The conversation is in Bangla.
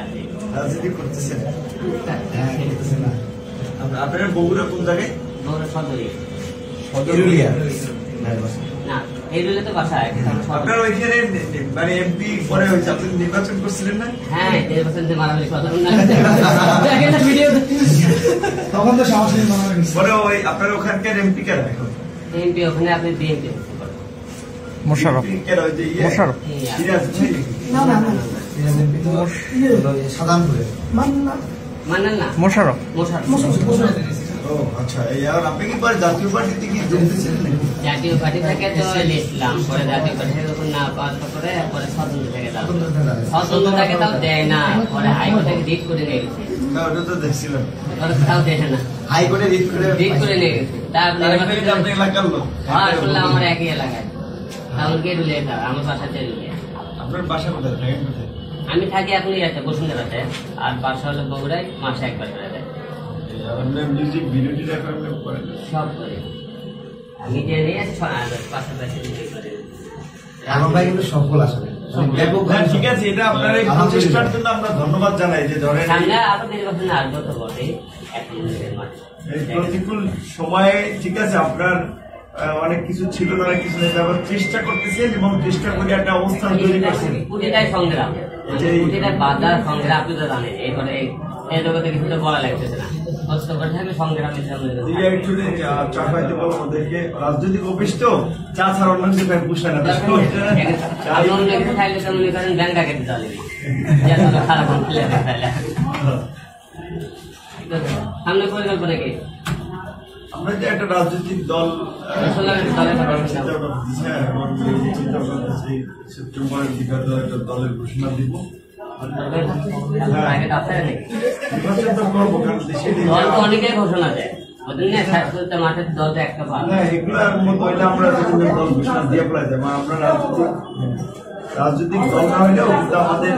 আছে। রাজনীতি করতেছেন? হ্যাঁ, করতেছেন না। আপনার বগুড়া কোন জায়গায়? বগুড়া সদরে। ইরুলিয়া? না, ইরুলিয়া তো বাসা। আপনার ওইখানে মানে এমপি পরে হয়েছে, আপনি নির্বাচন করছিলেন না? হ্যাঁ, নির্বাচন যে মারামারি সদর ভিডিও তখন তো সরাসরি মারামারি পরে ওই আপনার ওখানকার এমপি কেন এখন? এমপি ওখানে আপনি বিএনপি মোশাররফ। মোশাররফ। সিরাজ ভাই? না না না সাধারণপুরে মান্নান না, মোশাররফ। ও আচ্ছা। এই আর আপনি কি পরে জাতীয় পার্টিতে কি যোগদিয়েছিলেন নাকি? জাতীয় পার্টি থেকে তো লিখলাম, পরে জাতীয় পার্টি থেকে যখন না পাওয়ার পরে পরে স্বতন্ত্র থেকে দাও, স্বতন্ত্র থেকে তাও দেয় না, পরে হাইকোর্ট থেকে রিট করে নিয়ে গেছে। না, ওটা তো দেখছিলাম তাও দেখে না, হাইকোর্টে রিট করে নিয়ে গেছে। তারপরে আপনার এলাকার লোক? হ্যাঁ, শুনলাম আমার একই এলাকায়। তাহলে কে রুলে আমার বাসাতে রুলে। আপনার বাসা কোথায়, থাকেন কোথায়? আমি থাকি এখন ইয়াতে বসুন্ধরাতে, আর বাসা হলো বগুড়ায়, মাসে একবার করে দেয়। মিউজিক ভিডিওটি করেন? সব করি আমি, যে নিয়ে আসি পাশাপাশি নিজে করি। আমার ভাই কিন্তু সফল আসলে ঠিক আছে। এটা আপনার এই প্রচেষ্টার জন্য আমরা ধন্যবাদ জানাই। যে ধরেন সামনে আরো নির্বাচন আসবো তো বটে, এখন এই প্রতিকূল সময়ে ঠিক আছে, আপনার অনেক কিছু ছিল না, অনেক কিছু নেই, আবার চেষ্টা করতেছেন এবং চেষ্টা করে একটা অবস্থান তৈরি করছেন। প্রতিটাই সংগ্রাম, প্রতিটা বাজার সংগ্রাম। আপনি তো জানেন এবারে এই জগতে কিছু তো বলা লাগতেছে না, কষ্ট করে থাকলে সংগ্রামের সামনে চা খাইতে বলো ওদেরকে। রাজনৈতিক অফিস তো চা ছাড়া অন্য কিছু পুষায় না। খাইলে তো মনে করেন ব্যাংকটা কেটে চলে খারাপ সামনে পরিকল্পনা কি? আমরা যে একটা রাজনৈতিক দল সেপ্টেম্বরের দিকে একটা দলের ঘোষণা দিব। অনেকেই ঘোষণা দেয়, মাঠের দল একটা এগুলার মতো আমরা দল ঘোষণা দিয়ে ফেলা যায়। আমরা রাজনৈতিক দল না হইলেও আমাদের